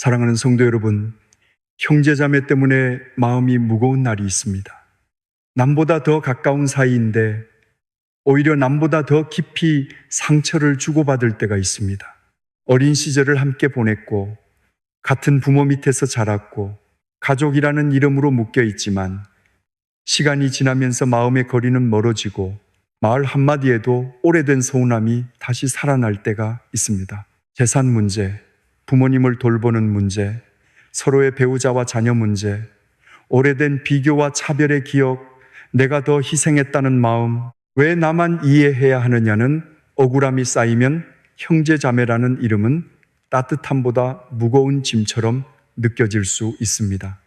사랑하는 성도 여러분, 형제자매 때문에 마음이 무거운 날이 있습니다. 남보다 더 가까운 사이인데 오히려 남보다 더 깊이 상처를 주고받을 때가 있습니다. 어린 시절을 함께 보냈고 같은 부모 밑에서 자랐고 가족이라는 이름으로 묶여 있지만 시간이 지나면서 마음의 거리는 멀어지고 말 한마디에도 오래된 서운함이 다시 살아날 때가 있습니다. 재산 문제, 부모님을 돌보는 문제, 서로의 배우자와 자녀 문제, 오래된 비교와 차별의 기억, 내가 더 희생했다는 마음, 왜 나만 이해해야 하느냐는 억울함이 쌓이면 형제자매라는 이름은 따뜻함보다 무거운 짐처럼 느껴질 수 있습니다.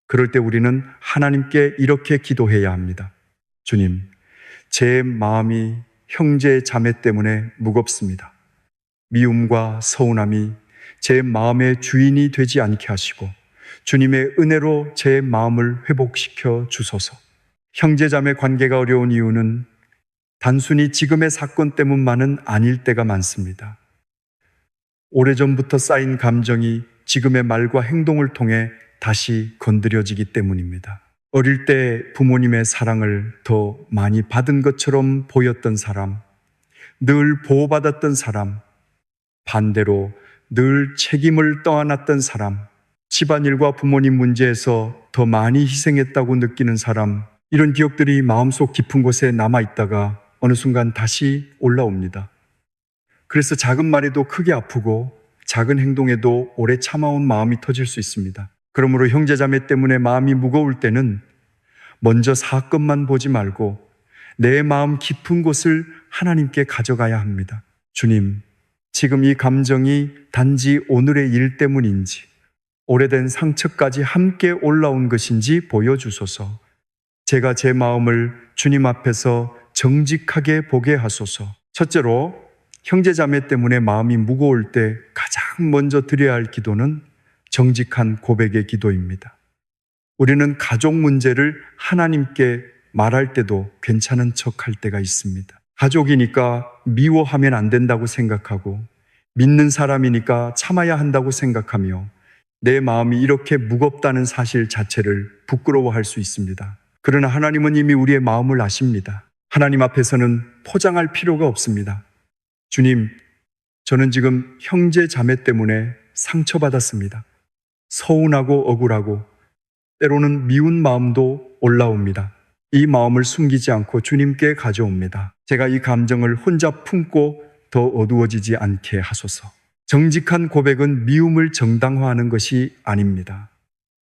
그럴 때 우리는 하나님께 이렇게 기도해야 합니다. 주님, 제 마음이 형제 자매 때문에 무겁습니다. 미움과 서운함이 제 마음의 주인이 되지 않게 하시고 주님의 은혜로 제 마음을 회복시켜 주소서. 형제자매 관계가 어려운 이유는 단순히 지금의 사건 때문만은 아닐 때가 많습니다. 오래전부터 쌓인 감정이 지금의 말과 행동을 통해 다시 건드려지기 때문입니다. 어릴 때 부모님의 사랑을 더 많이 받은 것처럼 보였던 사람, 늘 보호받았던 사람, 반대로 늘 책임을 떠안았던 사람, 집안일과 부모님 문제에서 더 많이 희생했다고 느끼는 사람, 이런 기억들이 마음속 깊은 곳에 남아있다가 어느 순간 다시 올라옵니다. 그래서 작은 말에도 크게 아프고 작은 행동에도 오래 참아온 마음이 터질 수 있습니다. 그러므로 형제자매 때문에 마음이 무거울 때는 먼저 사건만 보지 말고 내 마음 깊은 곳을 하나님께 가져가야 합니다. 주님, 지금 이 감정이 단지 오늘의 일 때문인지 오래된 상처까지 함께 올라온 것인지 보여주소서. 제가 제 마음을 주님 앞에서 정직하게 보게 하소서. 첫째로 형제자매 때문에 마음이 무거울 때 가장 먼저 드려야 할 기도는 정직한 고백의 기도입니다. 우리는 가족 문제를 하나님께 말할 때도 괜찮은 척할 때가 있습니다. 가족이니까 미워하면 안 된다고 생각하고 믿는 사람이니까 참아야 한다고 생각하며 내 마음이 이렇게 무겁다는 사실 자체를 부끄러워할 수 있습니다. 그러나 하나님은 이미 우리의 마음을 아십니다. 하나님 앞에서는 포장할 필요가 없습니다. 주님, 저는 지금 형제 자매 때문에 상처받았습니다. 서운하고 억울하고 때로는 미운 마음도 올라옵니다. 이 마음을 숨기지 않고 주님께 가져옵니다. 제가 이 감정을 혼자 품고 더 어두워지지 않게 하소서. 정직한 고백은 미움을 정당화하는 것이 아닙니다.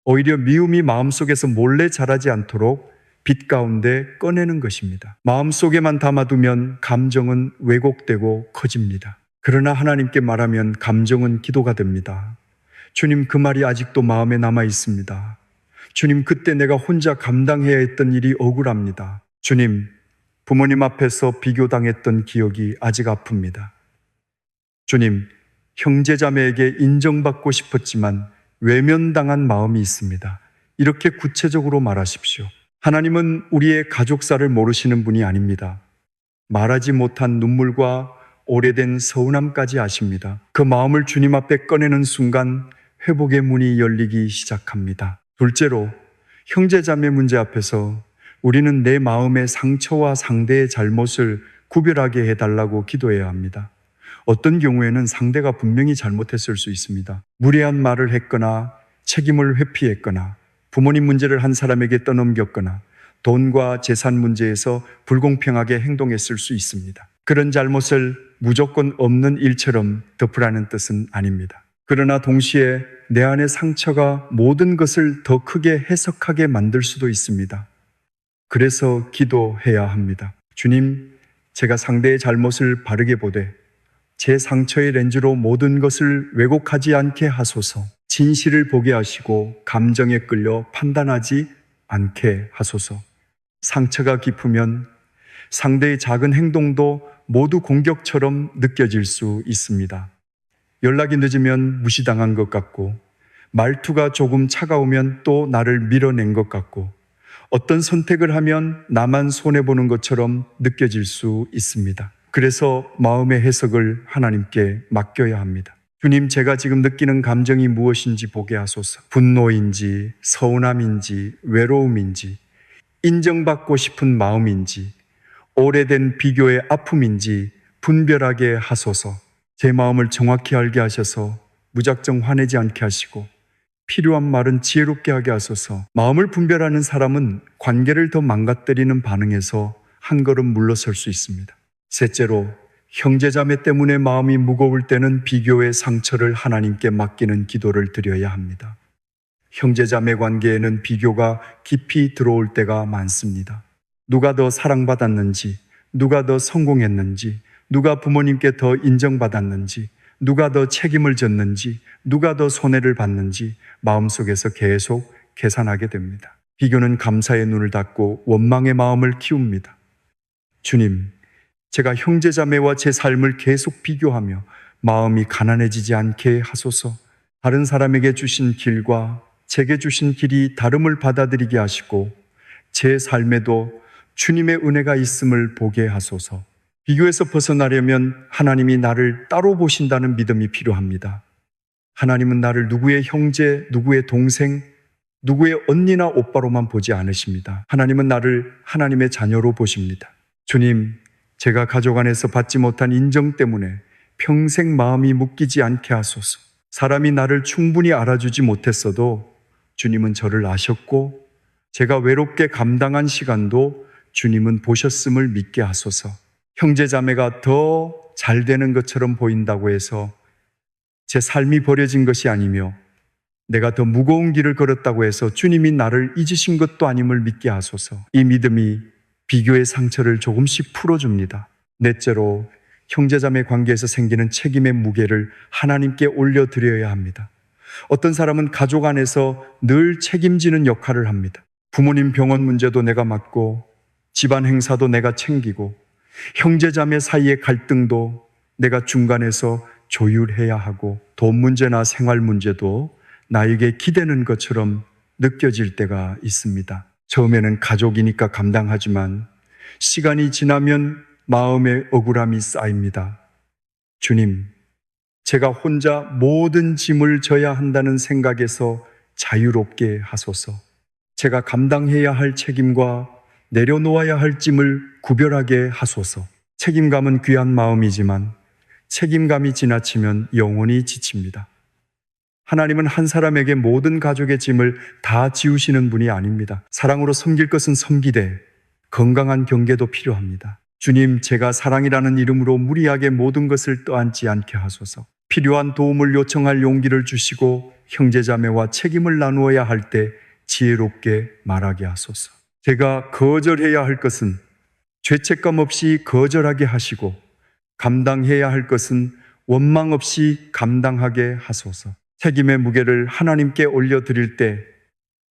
오히려 미움이 마음속에서 몰래 자라지 않도록 빛 가운데 꺼내는 것입니다. 마음속에만 담아두면 감정은 왜곡되고 커집니다. 그러나 하나님께 말하면 감정은 기도가 됩니다. 주님, 그 말이 아직도 마음에 남아 있습니다. 주님, 그때 내가 혼자 감당해야 했던 일이 억울합니다. 주님, 부모님 앞에서 비교당했던 기억이 아직 아픕니다. 주님, 형제자매에게 인정받고 싶었지만 외면당한 마음이 있습니다. 이렇게 구체적으로 말하십시오. 하나님은 우리의 가족사를 모르시는 분이 아닙니다. 말하지 못한 눈물과 오래된 서운함까지 아십니다. 그 마음을 주님 앞에 꺼내는 순간 회복의 문이 열리기 시작합니다. 둘째로, 형제자매 문제 앞에서 우리는 내 마음의 상처와 상대의 잘못을 구별하게 해달라고 기도해야 합니다. 어떤 경우에는 상대가 분명히 잘못했을 수 있습니다. 무례한 말을 했거나 책임을 회피했거나 부모님 문제를 한 사람에게 떠넘겼거나 돈과 재산 문제에서 불공평하게 행동했을 수 있습니다. 그런 잘못을 무조건 없는 일처럼 덮으라는 뜻은 아닙니다. 그러나 동시에 내 안의 상처가 모든 것을 더 크게 해석하게 만들 수도 있습니다. 그래서 기도해야 합니다. 주님, 제가 상대의 잘못을 바르게 보되 제 상처의 렌즈로 모든 것을 왜곡하지 않게 하소서. 진실을 보게 하시고 감정에 끌려 판단하지 않게 하소서. 상처가 깊으면 상대의 작은 행동도 모두 공격처럼 느껴질 수 있습니다. 연락이 늦으면 무시당한 것 같고, 말투가 조금 차가우면 또 나를 밀어낸 것 같고, 어떤 선택을 하면 나만 손해보는 것처럼 느껴질 수 있습니다. 그래서 마음의 해석을 하나님께 맡겨야 합니다. 주님, 제가 지금 느끼는 감정이 무엇인지 보게 하소서. 분노인지, 서운함인지, 외로움인지, 인정받고 싶은 마음인지, 오래된 비교의 아픔인지 분별하게 하소서. 제 마음을 정확히 알게 하셔서 무작정 화내지 않게 하시고 필요한 말은 지혜롭게 하게 하소서. 마음을 분별하는 사람은 관계를 더 망가뜨리는 반응에서 한 걸음 물러설 수 있습니다. 셋째로, 형제자매 때문에 마음이 무거울 때는 비교의 상처를 하나님께 맡기는 기도를 드려야 합니다. 형제자매 관계에는 비교가 깊이 들어올 때가 많습니다. 누가 더 사랑받았는지, 누가 더 성공했는지, 누가 부모님께 더 인정받았는지, 누가 더 책임을 졌는지, 누가 더 손해를 봤는지 마음속에서 계속 계산하게 됩니다. 비교는 감사의 눈을 닫고 원망의 마음을 키웁니다. 주님, 제가 형제자매와 제 삶을 계속 비교하며 마음이 가난해지지 않게 하소서. 다른 사람에게 주신 길과 제게 주신 길이 다름을 받아들이게 하시고 제 삶에도 주님의 은혜가 있음을 보게 하소서. 비교에서 벗어나려면 하나님이 나를 따로 보신다는 믿음이 필요합니다. 하나님은 나를 누구의 형제, 누구의 동생, 누구의 언니나 오빠로만 보지 않으십니다. 하나님은 나를 하나님의 자녀로 보십니다. 주님, 제가 가족 안에서 받지 못한 인정 때문에 평생 마음이 묶이지 않게 하소서. 사람이 나를 충분히 알아주지 못했어도 주님은 저를 아셨고 제가 외롭게 감당한 시간도 주님은 보셨음을 믿게 하소서. 형제자매가 더 잘 되는 것처럼 보인다고 해서 제 삶이 버려진 것이 아니며 내가 더 무거운 길을 걸었다고 해서 주님이 나를 잊으신 것도 아님을 믿게 하소서. 이 믿음이 비교의 상처를 조금씩 풀어줍니다. 넷째로, 형제자매 관계에서 생기는 책임의 무게를 하나님께 올려드려야 합니다. 어떤 사람은 가족 안에서 늘 책임지는 역할을 합니다. 부모님 병원 문제도 내가 맡고 집안 행사도 내가 챙기고 형제자매 사이의 갈등도 내가 중간에서 조율해야 하고 돈 문제나 생활 문제도 나에게 기대는 것처럼 느껴질 때가 있습니다. 처음에는 가족이니까 감당하지만 시간이 지나면 마음의 억울함이 쌓입니다. 주님, 제가 혼자 모든 짐을 져야 한다는 생각에서 자유롭게 하소서. 제가 감당해야 할 책임과 내려놓아야 할 짐을 구별하게 하소서. 책임감은 귀한 마음이지만 책임감이 지나치면 영원히 지칩니다. 하나님은 한 사람에게 모든 가족의 짐을 다 지우시는 분이 아닙니다. 사랑으로 섬길 것은 섬기되 건강한 경계도 필요합니다. 주님, 제가 사랑이라는 이름으로 무리하게 모든 것을 떠안지 않게 하소서. 필요한 도움을 요청할 용기를 주시고 형제자매와 책임을 나누어야 할 때 지혜롭게 말하게 하소서. 제가 거절해야 할 것은 죄책감 없이 거절하게 하시고 감당해야 할 것은 원망 없이 감당하게 하소서. 책임의 무게를 하나님께 올려드릴 때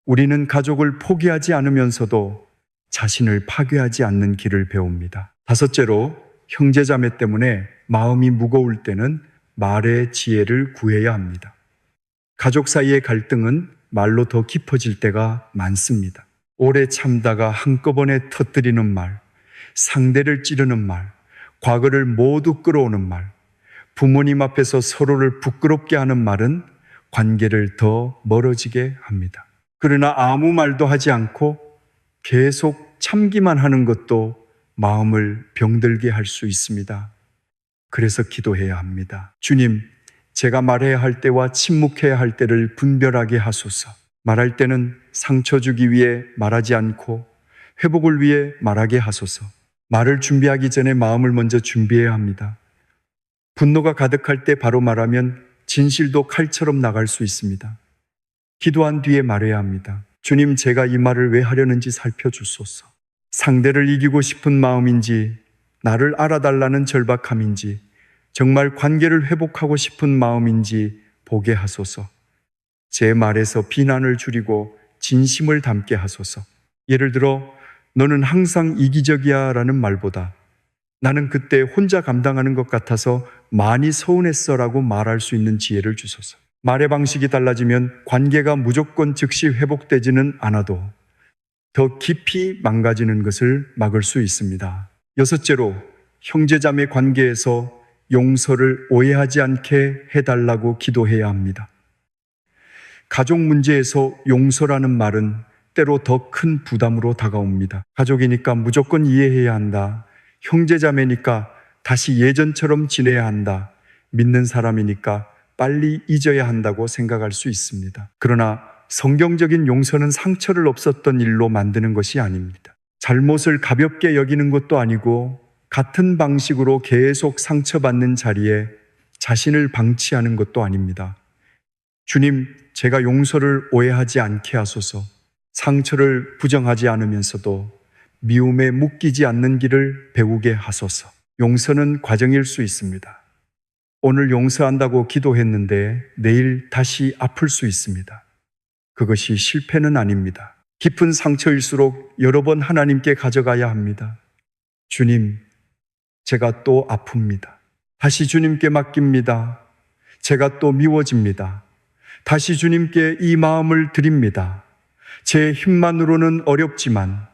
우리는 가족을 포기하지 않으면서도 자신을 파괴하지 않는 길을 배웁니다. 다섯째로, 형제자매 때문에 마음이 무거울 때는 말의 지혜를 구해야 합니다. 가족 사이의 갈등은 말로 더 깊어질 때가 많습니다. 오래 참다가 한꺼번에 터뜨리는 말, 상대를 찌르는 말, 과거를 모두 끌어오는 말, 부모님 앞에서 서로를 부끄럽게 하는 말은 관계를 더 멀어지게 합니다. 그러나 아무 말도 하지 않고 계속 참기만 하는 것도 마음을 병들게 할 수 있습니다. 그래서 기도해야 합니다. 주님, 제가 말해야 할 때와 침묵해야 할 때를 분별하게 하소서. 말할 때는 상처 주기 위해 말하지 않고 회복을 위해 말하게 하소서. 말을 준비하기 전에 마음을 먼저 준비해야 합니다. 분노가 가득할 때 바로 말하면 진실도 칼처럼 나갈 수 있습니다. 기도한 뒤에 말해야 합니다. 주님, 제가 이 말을 왜 하려는지 살펴주소서. 상대를 이기고 싶은 마음인지, 나를 알아달라는 절박함인지, 정말 관계를 회복하고 싶은 마음인지 보게 하소서. 제 말에서 비난을 줄이고 진심을 담게 하소서. 예를 들어, 너는 항상 이기적이야 라는 말보다 나는 그때 혼자 감당하는 것 같아서 많이 서운했어 라고 말할 수 있는 지혜를 주소서. 말의 방식이 달라지면 관계가 무조건 즉시 회복되지는 않아도 더 깊이 망가지는 것을 막을 수 있습니다. 여섯째로, 형제자매 관계에서 용서를 오해하지 않게 해달라고 기도해야 합니다. 가족 문제에서 용서라는 말은 때로 더 큰 부담으로 다가옵니다. 가족이니까 무조건 이해해야 한다. 형제자매니까 다시 예전처럼 지내야 한다. 믿는 사람이니까 빨리 잊어야 한다고 생각할 수 있습니다. 그러나 성경적인 용서는 상처를 없었던 일로 만드는 것이 아닙니다. 잘못을 가볍게 여기는 것도 아니고 같은 방식으로 계속 상처받는 자리에 자신을 방치하는 것도 아닙니다. 주님, 제가 용서를 오해하지 않게 하소서. 상처를 부정하지 않으면서도 미움에 묶이지 않는 길을 배우게 하소서. 용서는 과정일 수 있습니다. 오늘 용서한다고 기도했는데 내일 다시 아플 수 있습니다. 그것이 실패는 아닙니다. 깊은 상처일수록 여러 번 하나님께 가져가야 합니다. 주님, 제가 또 아픕니다. 다시 주님께 맡깁니다. 제가 또 미워집니다. 다시 주님께 이 마음을 드립니다. 제 힘만으로는 어렵지만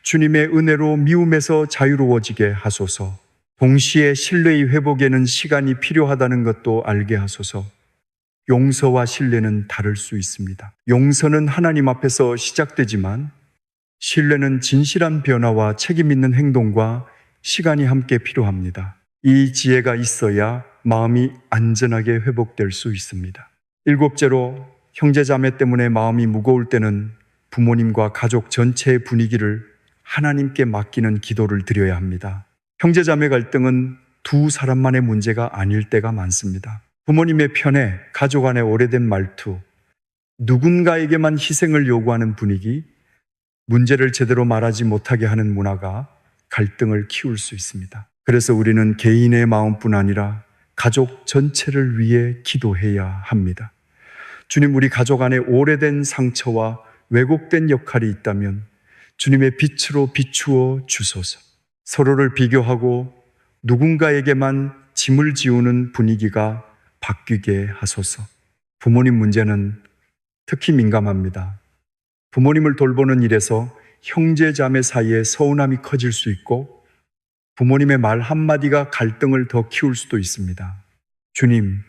주님의 은혜로 미움에서 자유로워지게 하소서. 동시에 신뢰의 회복에는 시간이 필요하다는 것도 알게 하소서. 용서와 신뢰는 다를 수 있습니다. 용서는 하나님 앞에서 시작되지만 신뢰는 진실한 변화와 책임 있는 행동과 시간이 함께 필요합니다. 이 지혜가 있어야 마음이 안전하게 회복될 수 있습니다. 일곱째로, 형제자매 때문에 마음이 무거울 때는 부모님과 가족 전체의 분위기를 하나님께 맡기는 기도를 드려야 합니다. 형제자매 갈등은 두 사람만의 문제가 아닐 때가 많습니다. 부모님의 편애, 가족 안의 오래된 말투, 누군가에게만 희생을 요구하는 분위기, 문제를 제대로 말하지 못하게 하는 문화가 갈등을 키울 수 있습니다. 그래서 우리는 개인의 마음뿐 아니라 가족 전체를 위해 기도해야 합니다. 주님, 우리 가족 안에 오래된 상처와 왜곡된 역할이 있다면 주님의 빛으로 비추어 주소서. 서로를 비교하고 누군가에게만 짐을 지우는 분위기가 바뀌게 하소서. 부모님 문제는 특히 민감합니다. 부모님을 돌보는 일에서 형제 자매 사이에 서운함이 커질 수 있고 부모님의 말 한마디가 갈등을 더 키울 수도 있습니다. 주님,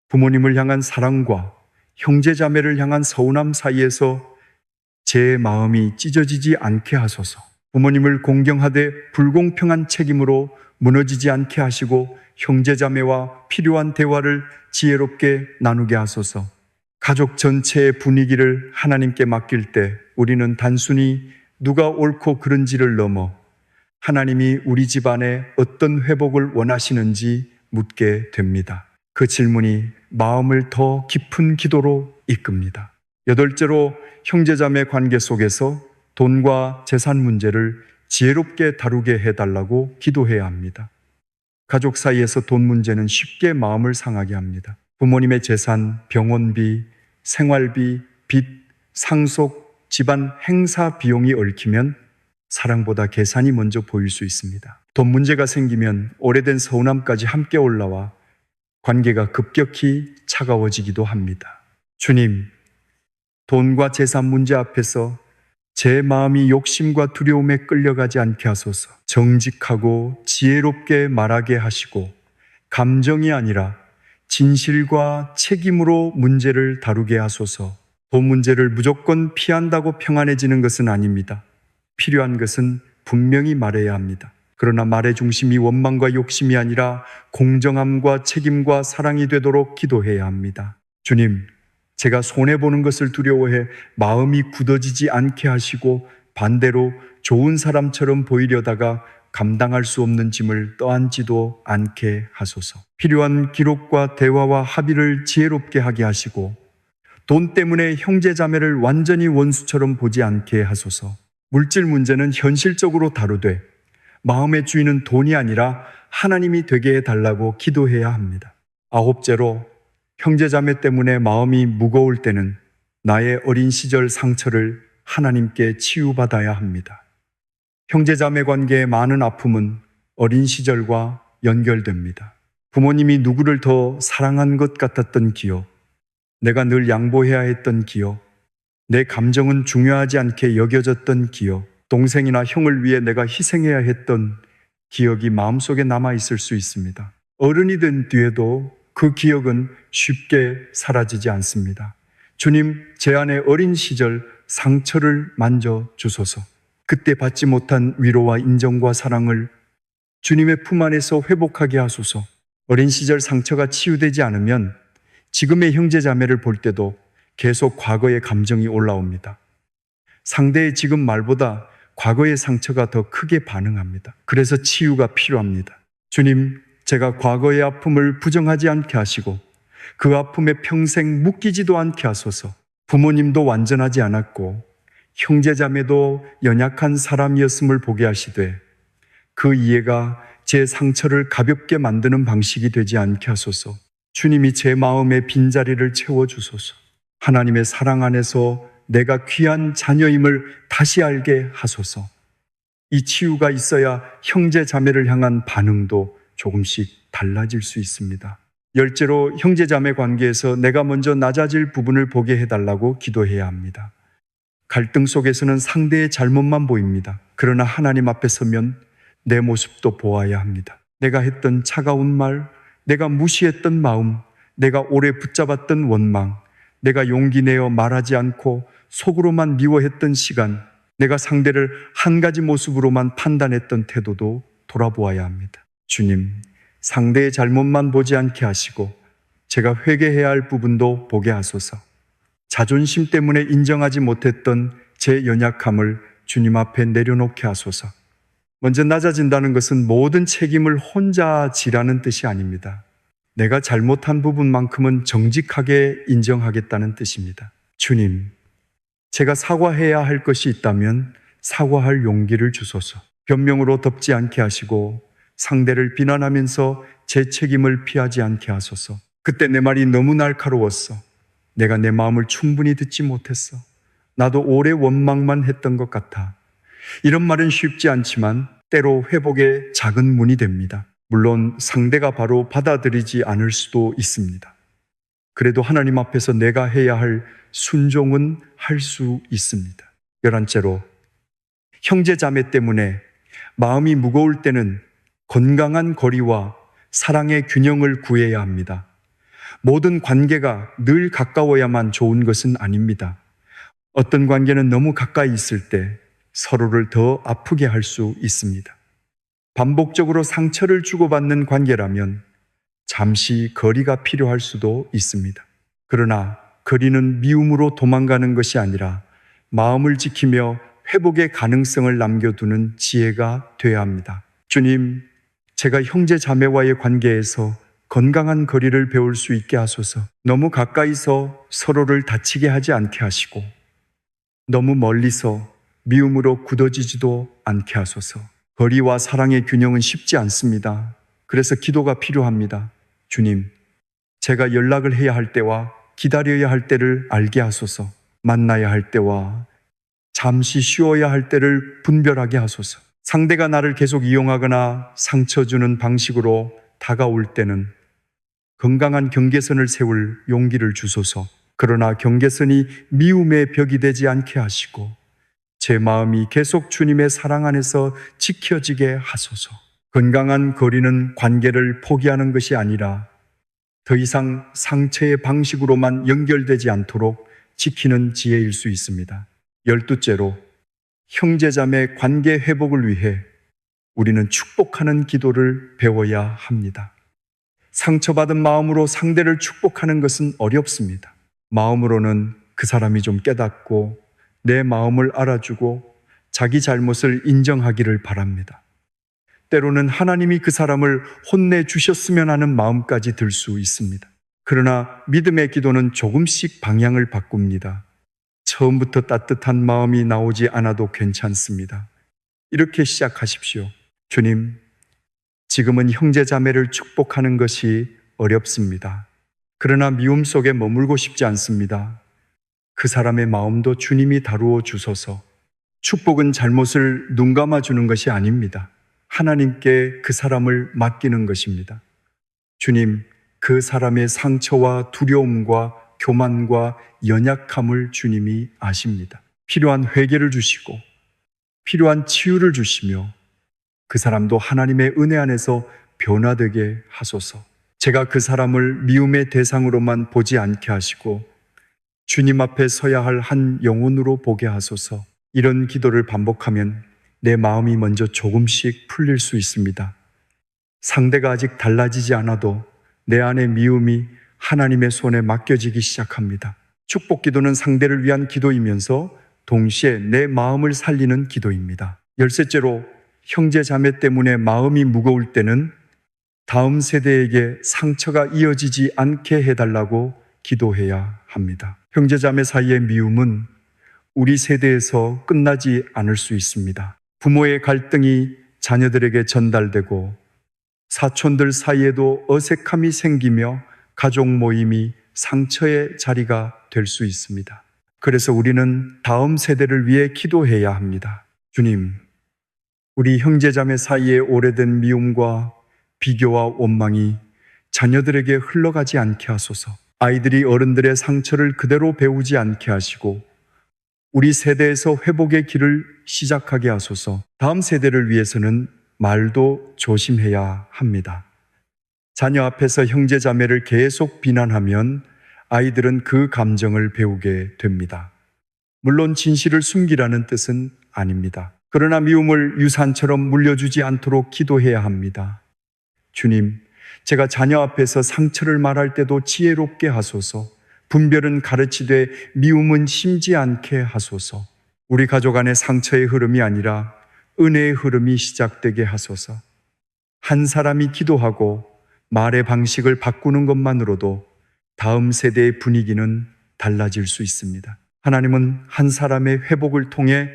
부모님을 향한 사랑과 형제 자매를 향한 서운함 사이에서 제 마음이 찢어지지 않게 하소서. 부모님을 공경하되 불공평한 책임으로 무너지지 않게 하시고 형제 자매와 필요한 대화를 지혜롭게 나누게 하소서. 가족 전체의 분위기를 하나님께 맡길 때 우리는 단순히 누가 옳고 그른지를 넘어 하나님이 우리 집안에 어떤 회복을 원하시는지 묻게 됩니다. 그 질문이 마음을 더 깊은 기도로 이끕니다. 여덟째로, 형제자매 관계 속에서 돈과 재산 문제를 지혜롭게 다루게 해달라고 기도해야 합니다. 가족 사이에서 돈 문제는 쉽게 마음을 상하게 합니다. 부모님의 재산, 병원비, 생활비, 빚, 상속, 집안 행사 비용이 얽히면 사랑보다 계산이 먼저 보일 수 있습니다. 돈 문제가 생기면 오래된 서운함까지 함께 올라와 관계가 급격히 차가워지기도 합니다. 주님, 돈과 재산 문제 앞에서 제 마음이 욕심과 두려움에 끌려가지 않게 하소서. 정직하고 지혜롭게 말하게 하시고 감정이 아니라 진실과 책임으로 문제를 다루게 하소서. 돈 문제를 무조건 피한다고 평안해지는 것은 아닙니다. 필요한 것은 분명히 말해야 합니다. 그러나 말의 중심이 원망과 욕심이 아니라 공정함과 책임과 사랑이 되도록 기도해야 합니다. 주님, 제가 손해보는 것을 두려워해 마음이 굳어지지 않게 하시고 반대로 좋은 사람처럼 보이려다가 감당할 수 없는 짐을 떠안지도 않게 하소서. 필요한 기록과 대화와 합의를 지혜롭게 하게 하시고 돈 때문에 형제자매를 완전히 원수처럼 보지 않게 하소서. 물질 문제는 현실적으로 다루되 마음의 주인은 돈이 아니라 하나님이 되게 해달라고 기도해야 합니다. 아홉째로, 형제자매 때문에 마음이 무거울 때는 나의 어린 시절 상처를 하나님께 치유받아야 합니다. 형제자매 관계의 많은 아픔은 어린 시절과 연결됩니다. 부모님이 누구를 더 사랑한 것 같았던 기억, 내가 늘 양보해야 했던 기억, 내 감정은 중요하지 않게 여겨졌던 기억, 동생이나 형을 위해 내가 희생해야 했던 기억이 마음속에 남아있을 수 있습니다. 어른이 된 뒤에도 그 기억은 쉽게 사라지지 않습니다. 주님, 제 안의 어린 시절 상처를 만져주소서. 그때 받지 못한 위로와 인정과 사랑을 주님의 품 안에서 회복하게 하소서. 어린 시절 상처가 치유되지 않으면 지금의 형제자매를 볼 때도 계속 과거의 감정이 올라옵니다. 상대의 지금 말보다 과거의 상처가 더 크게 반응합니다. 그래서 치유가 필요합니다. 주님, 제가 과거의 아픔을 부정하지 않게 하시고 그 아픔에 평생 묶이지도 않게 하소서. 부모님도 완전하지 않았고 형제자매도 연약한 사람이었음을 보게 하시되 그 이해가 제 상처를 가볍게 만드는 방식이 되지 않게 하소서. 주님이 제 마음의 빈자리를 채워주소서. 하나님의 사랑 안에서 내가 귀한 자녀임을 다시 알게 하소서. 이 치유가 있어야 형제 자매를 향한 반응도 조금씩 달라질 수 있습니다. 열째로 형제 자매 관계에서 내가 먼저 낮아질 부분을 보게 해달라고 기도해야 합니다. 갈등 속에서는 상대의 잘못만 보입니다. 그러나 하나님 앞에 서면 내 모습도 보아야 합니다. 내가 했던 차가운 말, 내가 무시했던 마음, 내가 오래 붙잡았던 원망, 내가 용기 내어 말하지 않고 속으로만 미워했던 시간, 내가 상대를 한 가지 모습으로만 판단했던 태도도 돌아보아야 합니다. 주님, 상대의 잘못만 보지 않게 하시고 제가 회개해야 할 부분도 보게 하소서. 자존심 때문에 인정하지 못했던 제 연약함을 주님 앞에 내려놓게 하소서. 먼저 낮아진다는 것은 모든 책임을 혼자 지라는 뜻이 아닙니다. 내가 잘못한 부분만큼은 정직하게 인정하겠다는 뜻입니다. 주님, 제가 사과해야 할 것이 있다면 사과할 용기를 주소서. 변명으로 덮지 않게 하시고 상대를 비난하면서 제 책임을 피하지 않게 하소서. 그때 내 말이 너무 날카로웠어. 내가 내 마음을 충분히 듣지 못했어. 나도 오래 원망만 했던 것 같아. 이런 말은 쉽지 않지만 때로 회복의 작은 문이 됩니다. 물론 상대가 바로 받아들이지 않을 수도 있습니다. 그래도 하나님 앞에서 내가 해야 할 순종은 할 수 있습니다. 11째로 형제 자매 때문에 마음이 무거울 때는 건강한 거리와 사랑의 균형을 구해야 합니다. 모든 관계가 늘 가까워야만 좋은 것은 아닙니다. 어떤 관계는 너무 가까이 있을 때 서로를 더 아프게 할 수 있습니다. 반복적으로 상처를 주고받는 관계라면 잠시 거리가 필요할 수도 있습니다. 그러나 거리는 미움으로 도망가는 것이 아니라 마음을 지키며 회복의 가능성을 남겨두는 지혜가 되어야 합니다. 주님, 제가 형제 자매와의 관계에서 건강한 거리를 배울 수 있게 하소서. 너무 가까이서 서로를 다치게 하지 않게 하시고 너무 멀리서 미움으로 굳어지지도 않게 하소서. 거리와 사랑의 균형은 쉽지 않습니다. 그래서 기도가 필요합니다. 주님, 제가 연락을 해야 할 때와 기다려야 할 때를 알게 하소서. 만나야 할 때와 잠시 쉬어야 할 때를 분별하게 하소서. 상대가 나를 계속 이용하거나 상처 주는 방식으로 다가올 때는 건강한 경계선을 세울 용기를 주소서. 그러나 경계선이 미움의 벽이 되지 않게 하시고 제 마음이 계속 주님의 사랑 안에서 지켜지게 하소서. 건강한 거리는 관계를 포기하는 것이 아니라 더 이상 상처의 방식으로만 연결되지 않도록 지키는 지혜일 수 있습니다. 12째로 형제자매 관계 회복을 위해 우리는 축복하는 기도를 배워야 합니다. 상처받은 마음으로 상대를 축복하는 것은 어렵습니다. 마음으로는 그 사람이 좀 깨닫고 내 마음을 알아주고 자기 잘못을 인정하기를 바랍니다. 때로는 하나님이 그 사람을 혼내주셨으면 하는 마음까지 들 수 있습니다. 그러나 믿음의 기도는 조금씩 방향을 바꿉니다. 처음부터 따뜻한 마음이 나오지 않아도 괜찮습니다. 이렇게 시작하십시오. 주님, 지금은 형제 자매를 축복하는 것이 어렵습니다. 그러나 미움 속에 머물고 싶지 않습니다. 그 사람의 마음도 주님이 다루어 주소서. 축복은 잘못을 눈감아 주는 것이 아닙니다. 하나님께 그 사람을 맡기는 것입니다. 주님, 그 사람의 상처와 두려움과 교만과 연약함을 주님이 아십니다. 필요한 회개를 주시고 필요한 치유를 주시며 그 사람도 하나님의 은혜 안에서 변화되게 하소서. 제가 그 사람을 미움의 대상으로만 보지 않게 하시고 주님 앞에 서야 할 한 영혼으로 보게 하소서. 이런 기도를 반복하면 내 마음이 먼저 조금씩 풀릴 수 있습니다. 상대가 아직 달라지지 않아도 내 안의 미움이 하나님의 손에 맡겨지기 시작합니다. 축복 기도는 상대를 위한 기도이면서 동시에 내 마음을 살리는 기도입니다. 열셋째로, 형제 자매 때문에 마음이 무거울 때는 다음 세대에게 상처가 이어지지 않게 해달라고 기도해야 합니다. 형제 자매 사이의 미움은 우리 세대에서 끝나지 않을 수 있습니다. 부모의 갈등이 자녀들에게 전달되고 사촌들 사이에도 어색함이 생기며 가족 모임이 상처의 자리가 될 수 있습니다. 그래서 우리는 다음 세대를 위해 기도해야 합니다. 주님, 우리 형제자매 사이의 오래된 미움과 비교와 원망이 자녀들에게 흘러가지 않게 하소서. 아이들이 어른들의 상처를 그대로 배우지 않게 하시고 우리 세대에서 회복의 길을 시작하게 하소서. 다음 세대를 위해서는 말도 조심해야 합니다. 자녀 앞에서 형제자매를 계속 비난하면 아이들은 그 감정을 배우게 됩니다. 물론 진실을 숨기라는 뜻은 아닙니다. 그러나 미움을 유산처럼 물려주지 않도록 기도해야 합니다. 주님, 제가 자녀 앞에서 상처를 말할 때도 지혜롭게 하소서. 분별은 가르치되 미움은 심지 않게 하소서. 우리 가족 안에 상처의 흐름이 아니라 은혜의 흐름이 시작되게 하소서. 한 사람이 기도하고 말의 방식을 바꾸는 것만으로도 다음 세대의 분위기는 달라질 수 있습니다. 하나님은 한 사람의 회복을 통해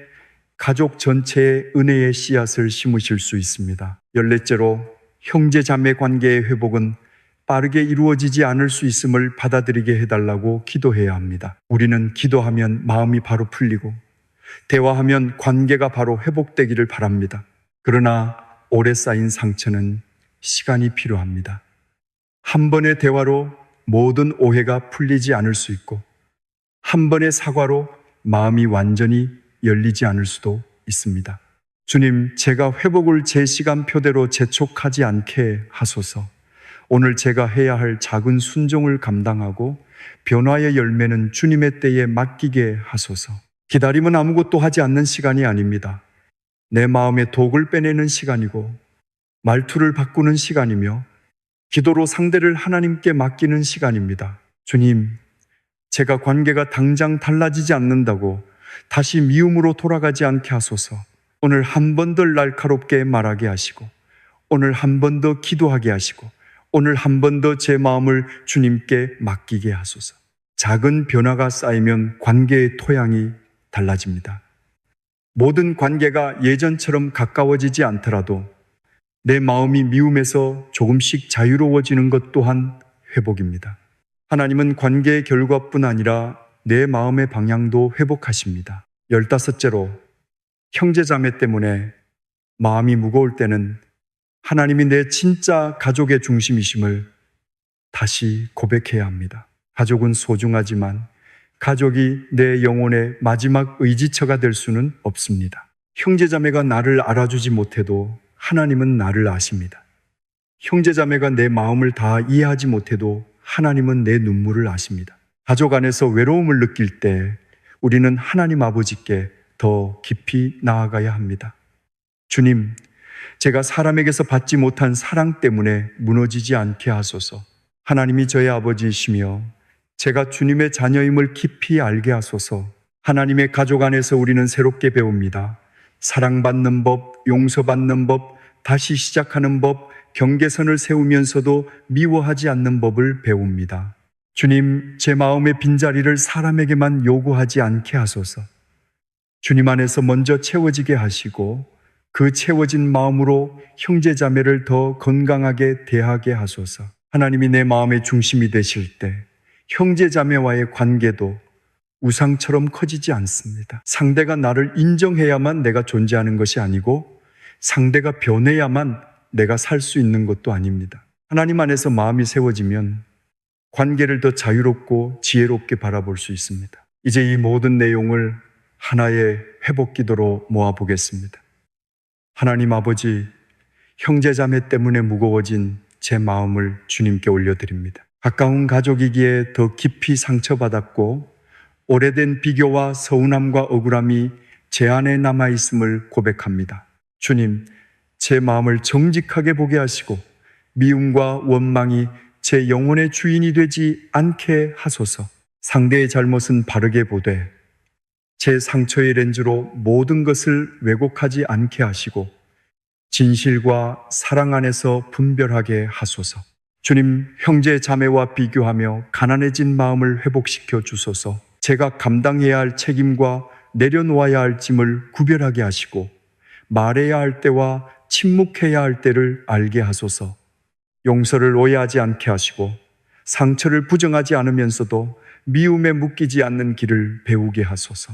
가족 전체의 은혜의 씨앗을 심으실 수 있습니다. 열넷째로, 형제 자매 관계의 회복은 빠르게 이루어지지 않을 수 있음을 받아들이게 해달라고 기도해야 합니다. 우리는 기도하면 마음이 바로 풀리고 대화하면 관계가 바로 회복되기를 바랍니다. 그러나 오래 쌓인 상처는 시간이 필요합니다. 한 번의 대화로 모든 오해가 풀리지 않을 수 있고 한 번의 사과로 마음이 완전히 열리지 않을 수도 있습니다. 주님, 제가 회복을 제 시간표대로 재촉하지 않게 하소서. 오늘 제가 해야 할 작은 순종을 감당하고 변화의 열매는 주님의 때에 맡기게 하소서. 기다림은 아무것도 하지 않는 시간이 아닙니다. 내 마음의 독을 빼내는 시간이고 말투를 바꾸는 시간이며 기도로 상대를 하나님께 맡기는 시간입니다. 주님, 제가 관계가 당장 달라지지 않는다고 다시 미움으로 돌아가지 않게 하소서. 오늘 한 번 더 날카롭게 말하게 하시고 오늘 한 번 더 기도하게 하시고 오늘 한 번 더 제 마음을 주님께 맡기게 하소서. 작은 변화가 쌓이면 관계의 토양이 달라집니다. 모든 관계가 예전처럼 가까워지지 않더라도 내 마음이 미움에서 조금씩 자유로워지는 것 또한 회복입니다. 하나님은 관계의 결과뿐 아니라 내 마음의 방향도 회복하십니다. 15째로, 형제자매 때문에 마음이 무거울 때는 하나님이 내 진짜 가족의 중심이심을 다시 고백해야 합니다. 가족은 소중하지만 가족이 내 영혼의 마지막 의지처가 될 수는 없습니다. 형제자매가 나를 알아주지 못해도 하나님은 나를 아십니다. 형제자매가 내 마음을 다 이해하지 못해도 하나님은 내 눈물을 아십니다. 가족 안에서 외로움을 느낄 때 우리는 하나님 아버지께 더 깊이 나아가야 합니다. 주님, 제가 사람에게서 받지 못한 사랑 때문에 무너지지 않게 하소서. 하나님이 저의 아버지이시며 제가 주님의 자녀임을 깊이 알게 하소서. 하나님의 가족 안에서 우리는 새롭게 배웁니다. 사랑받는 법, 용서받는 법, 다시 시작하는 법, 경계선을 세우면서도 미워하지 않는 법을 배웁니다. 주님, 제 마음의 빈자리를 사람에게만 요구하지 않게 하소서. 주님 안에서 먼저 채워지게 하시고 그 채워진 마음으로 형제자매를 더 건강하게 대하게 하소서. 하나님이 내 마음의 중심이 되실 때 형제자매와의 관계도 우상처럼 커지지 않습니다. 상대가 나를 인정해야만 내가 존재하는 것이 아니고 상대가 변해야만 내가 살 수 있는 것도 아닙니다. 하나님 안에서 마음이 세워지면 관계를 더 자유롭고 지혜롭게 바라볼 수 있습니다. 이제 이 모든 내용을 하나의 회복 기도로 모아보겠습니다. 하나님 아버지, 형제자매 때문에 무거워진 제 마음을 주님께 올려드립니다. 가까운 가족이기에 더 깊이 상처받았고 오래된 비교와 서운함과 억울함이 제 안에 남아있음을 고백합니다. 주님, 제 마음을 정직하게 보게 하시고 미움과 원망이 제 영혼의 주인이 되지 않게 하소서. 상대의 잘못은 바르게 보되 제 상처의 렌즈로 모든 것을 왜곡하지 않게 하시고 진실과 사랑 안에서 분별하게 하소서. 주님, 형제 자매와 비교하며 가난해진 마음을 회복시켜 주소서. 제가 감당해야 할 책임과 내려놓아야 할 짐을 구별하게 하시고 말해야 할 때와 침묵해야 할 때를 알게 하소서. 용서를 오해하지 않게 하시고 상처를 부정하지 않으면서도 미움에 묶이지 않는 길을 배우게 하소서.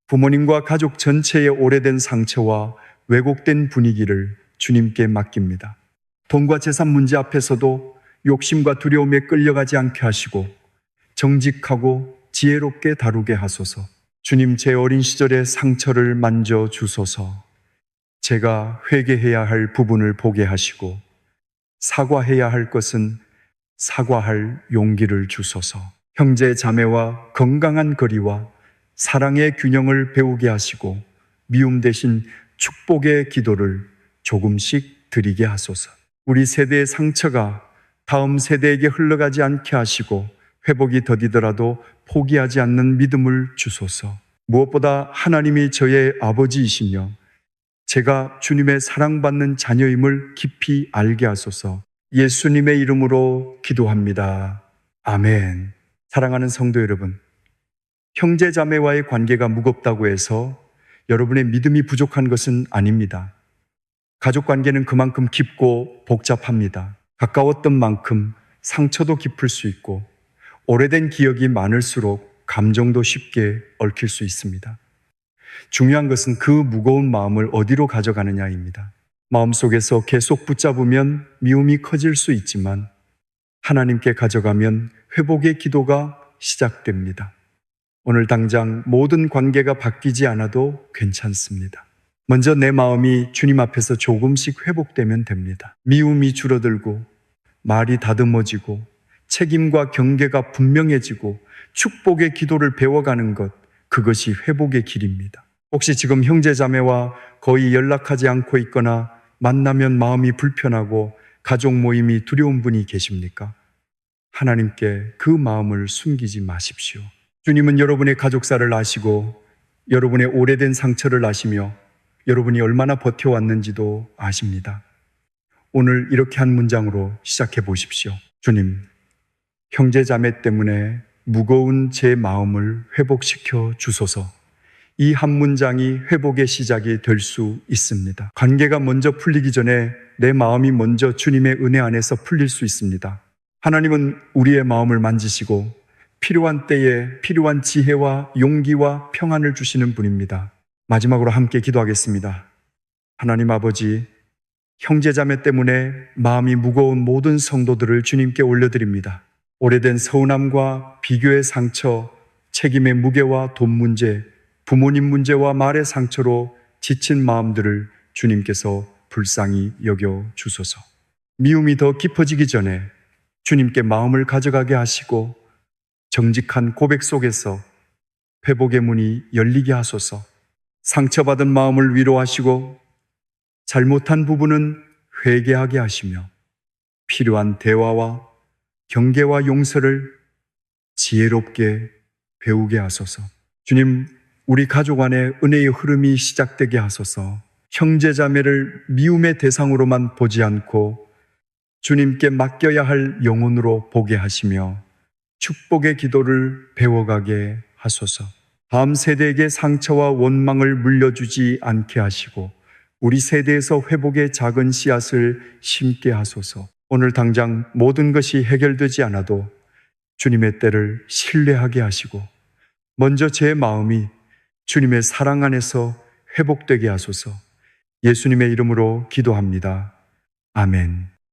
부모님과 가족 전체의 오래된 상처와 왜곡된 분위기를 주님께 맡깁니다. 돈과 재산 문제 앞에서도 욕심과 두려움에 끌려가지 않게 하시고 정직하고 지혜롭게 다루게 하소서. 주님, 제 어린 시절의 상처를 만져 주소서. 제가 회개해야 할 부분을 보게 하시고 사과해야 할 것은 사과할 용기를 주소서. 형제 자매와 건강한 거리와 사랑의 균형을 배우게 하시고 미움 대신 축복의 기도를 조금씩 드리게 하소서. 우리 세대의 상처가 다음 세대에게 흘러가지 않게 하시고 회복이 더디더라도 포기하지 않는 믿음을 주소서. 무엇보다 하나님이 저의 아버지이시며 제가 주님의 사랑받는 자녀임을 깊이 알게 하소서. 예수님의 이름으로 기도합니다. 아멘. 사랑하는 성도 여러분, 형제 자매와의 관계가 무겁다고 해서 여러분의 믿음이 부족한 것은 아닙니다. 가족 관계는 그만큼 깊고 복잡합니다. 가까웠던 만큼 상처도 깊을 수 있고 오래된 기억이 많을수록 감정도 쉽게 얽힐 수 있습니다. 중요한 것은 그 무거운 마음을 어디로 가져가느냐입니다. 마음속에서 계속 붙잡으면 미움이 커질 수 있지만 하나님께 가져가면 회복의 기도가 시작됩니다. 오늘 당장 모든 관계가 바뀌지 않아도 괜찮습니다. 먼저 내 마음이 주님 앞에서 조금씩 회복되면 됩니다. 미움이 줄어들고 말이 다듬어지고 책임과 경계가 분명해지고 축복의 기도를 배워가는 것, 그것이 회복의 길입니다. 혹시 지금 형제자매와 거의 연락하지 않고 있거나 만나면 마음이 불편하고 가족 모임이 두려운 분이 계십니까? 하나님께 그 마음을 숨기지 마십시오. 주님은 여러분의 가족사를 아시고 여러분의 오래된 상처를 아시며 여러분이 얼마나 버텨왔는지도 아십니다. 오늘 이렇게 한 문장으로 시작해 보십시오. 주님, 형제자매 때문에 무거운 제 마음을 회복시켜 주소서. 이 한 문장이 회복의 시작이 될 수 있습니다. 관계가 먼저 풀리기 전에 내 마음이 먼저 주님의 은혜 안에서 풀릴 수 있습니다. 하나님은 우리의 마음을 만지시고 필요한 때에 필요한 지혜와 용기와 평안을 주시는 분입니다. 마지막으로 함께 기도하겠습니다. 하나님 아버지, 형제자매 때문에 마음이 무거운 모든 성도들을 주님께 올려드립니다. 오래된 서운함과 비교의 상처, 책임의 무게와 돈 문제, 부모님 문제와 말의 상처로 지친 마음들을 주님께서 불쌍히 여겨 주소서. 미움이 더 깊어지기 전에 주님께 마음을 가져가게 하시고 정직한 고백 속에서 회복의 문이 열리게 하소서. 상처받은 마음을 위로하시고 잘못한 부분은 회개하게 하시며 필요한 대화와 경계와 용서를 지혜롭게 배우게 하소서. 주님, 우리 가족 안에 은혜의 흐름이 시작되게 하소서. 형제자매를 미움의 대상으로만 보지 않고 주님께 맡겨야 할 영혼으로 보게 하시며 축복의 기도를 배워가게 하소서. 다음 세대에게 상처와 원망을 물려주지 않게 하시고 우리 세대에서 회복의 작은 씨앗을 심게 하소서. 오늘 당장 모든 것이 해결되지 않아도 주님의 때를 신뢰하게 하시고 먼저 제 마음이 주님의 사랑 안에서 회복되게 하소서. 예수님의 이름으로 기도합니다. 아멘.